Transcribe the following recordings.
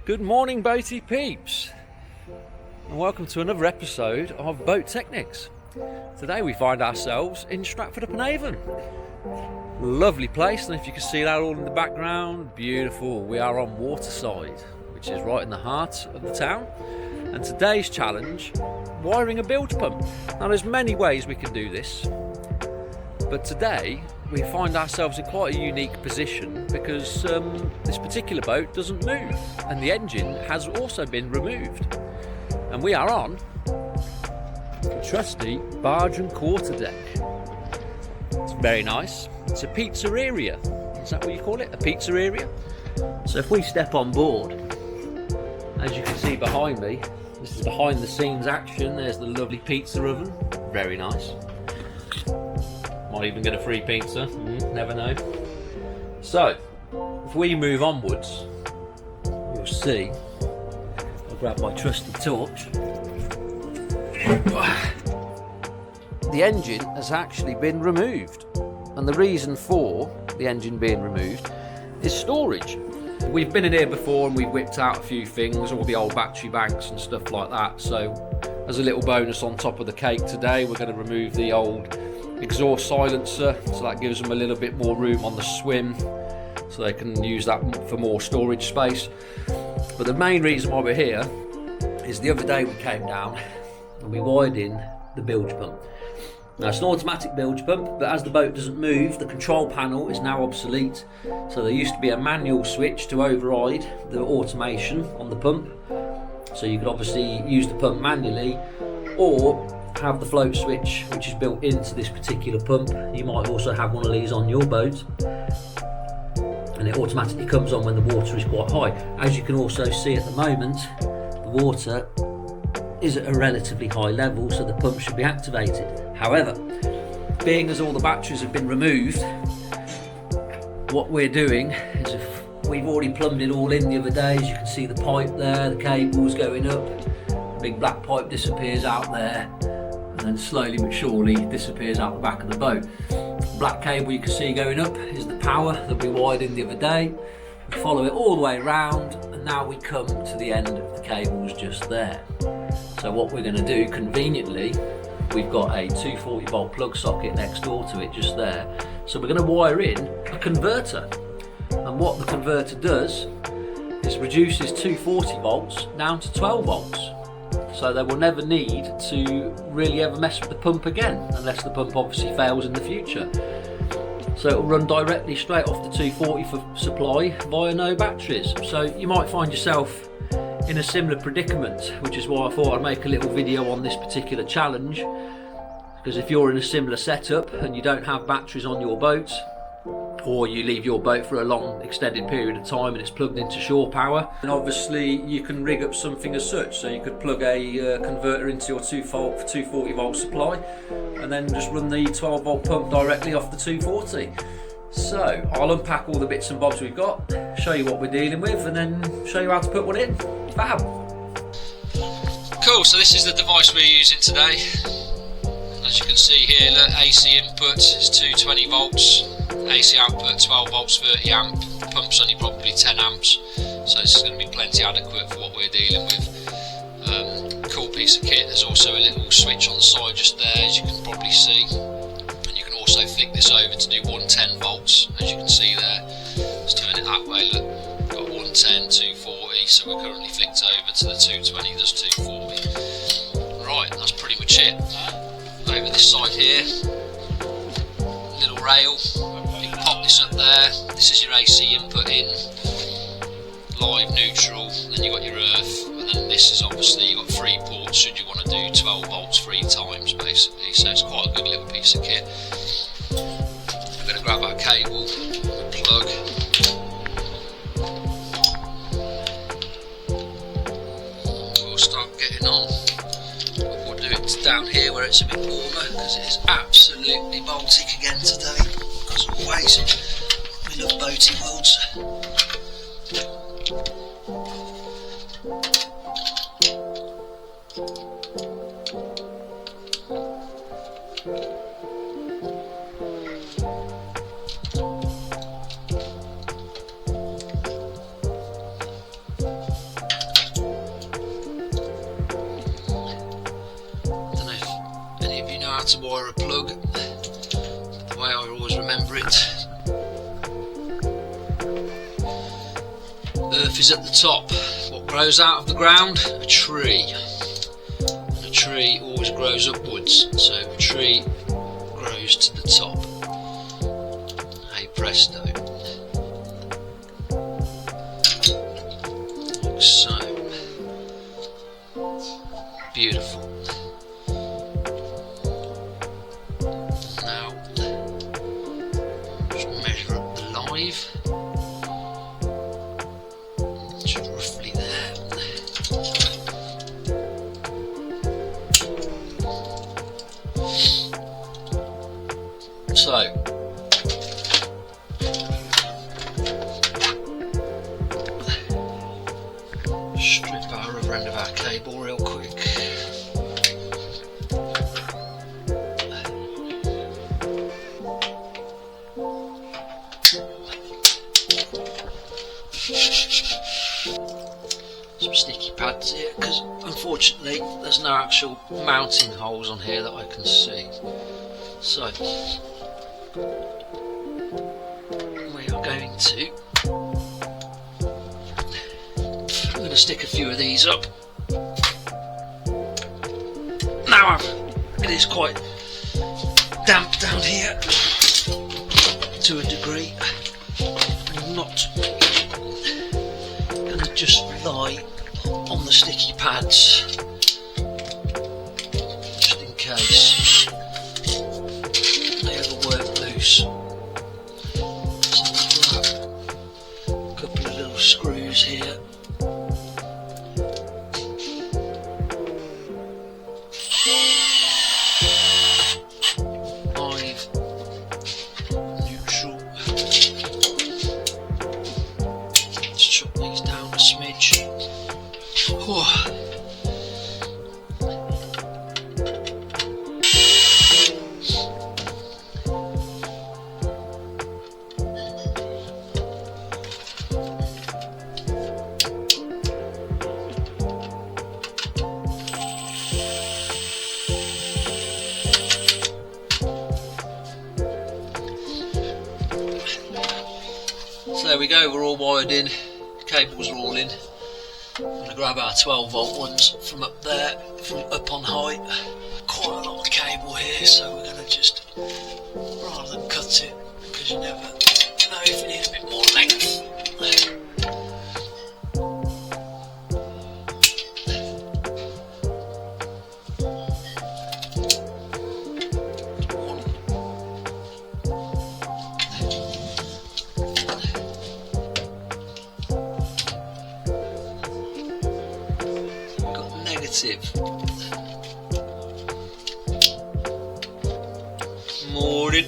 Good morning, boaty peeps, and welcome to another episode of Boat Technics. Today we find ourselves in Stratford-upon-Avon. Lovely place, and if you can see that all in the background, beautiful. We are on Waterside, which is right in the heart of the town. And today's challenge, wiring a bilge pump. Now there's many ways we can do this, but today we find ourselves in quite a unique position because this particular boat doesn't move and the engine has also been removed. And we are on a trusty barge and quarter deck. It's very nice. It's a pizzeria. Is that what you call it? A pizzeria? So if we step on board, as you can see behind me, this is behind the scenes action. There's the lovely pizza oven. Very nice. Might even get a free pizza, never know. So, if we move onwards, you'll see, I'll grab my trusty torch. The engine has actually been removed, and the reason for the engine being removed is storage. We've been in here before and we've whipped out a few things, all the old battery banks and stuff like that. So, as a little bonus on top of the cake today, we're going to remove the old exhaust silencer, so that gives them a little bit more room on the swim, so they can use that for more storage space. But the main reason why we're here is the other day we came down and we wired in the bilge pump. Now it's an automatic bilge pump, but as the boat doesn't move, the control panel is now obsolete. So there used to be a manual switch to override the automation on the pump, so you could obviously use the pump manually or have the float switch, which is built into this particular pump. You might also have one of these on your boat, and it automatically comes on when the water is quite high. As you can also see at the moment, the water is at a relatively high level, so the pump should be activated. However, being as all the batteries have been removed, what we're doing is, if we've already plumbed it all in the other day, as you can see the pipe there, the cable's going up, the big black pipe disappears out there, and then slowly but surely disappears out the back of the boat. The black cable you can see going up is the power that we wired in the other day. We follow it all the way around, and now we come to the end of the cables just there. So what we're going to do, conveniently, we've got a 240 volt plug socket next door to it just there. So we're going to wire in a converter, and what the converter does is reduces 240 volts down to 12 volts. So they will never need to really ever mess with the pump again, unless the pump obviously fails in the future. So it will run directly straight off the 240 for supply via no batteries. So you might find yourself in a similar predicament, which is why I thought I'd make a little video on this particular challenge, because if you're in a similar setup and you don't have batteries on your boat, or you leave your boat for a long extended period of time and it's plugged into shore power, and obviously you can rig up something as such. So you could plug a converter into your 240 volt supply and then just run the 12 volt pump directly off the 240. So I'll unpack all the bits and bobs we've got, show you what we're dealing with, and then show you how to put one in. Fab! Cool, so this is the device we're using today. As you can see here, look, AC input is 220 volts, AC output 12 volts 30 amp, the pump's only probably 10 amps, so this is going to be plenty adequate for what we're dealing with. Cool piece of kit. There's also a little switch on the side just there, as you can probably see, and you can also flick this over to do 110 volts, as you can see there. Let's turn it that way, look, got 110, 240, so we're currently flicked over to the 220, there's 240. Right, that's pretty much it. Over this side here, little rail, you can pop this up there, this is your AC input in, live, neutral, then you got your earth, and then this is obviously, you got 3 ports should you want to do 12 volts 3 times basically, so it's quite a good little piece of kit. I'm going to grab our cable, plug, we'll start getting on. We'll do it down here where it's a bit warmer, because it is absolutely Baltic again today, as always. We love boating worlds. to wire a plug the way I always remember it. Earth is at the top. What grows out of the ground? A tree. And a tree always grows upwards, so a tree grows to the top. Hey presto. Like so. Beautiful. Now, just measure up the live. Just roughly there. So, strip our other end of our cable real quick. Some sticky pads here, because unfortunately there's no actual mounting holes on here that I can see. So we are going to, I'm going to stick a few of these up. Now it is quite damp down here to a degree. I'm not going to just rely on the sticky pads just in case they ever work loose. So I've got a couple of little screws here. Live, neutral. Let's chop these down a smidge. Oh. So there we go, we're all wired in, cables are all in. I'm going to grab our 12 volt ones from up there, from up on height. Quite a lot of cable here, so we're going to just, rather than cut it, because you never know if it needs a bit more length. Negative. Morning.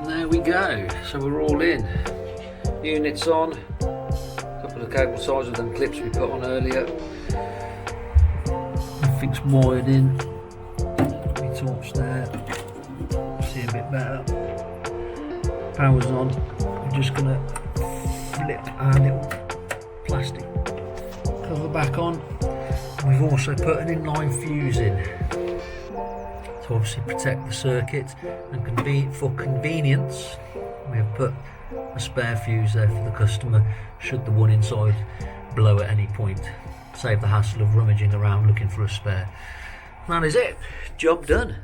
There we go, so we're all in. Units on, a couple of cable ties with them clips we put on earlier. Everything's wired in. We torch there, see a bit better. Power's on. We're just going to flip our little plastic cover back on. We've also put an inline fuse in to obviously protect the circuit, and for convenience we have put a spare fuse there for the customer should the one inside blow at any point. Save the hassle of rummaging around looking for a spare. That is it, job done.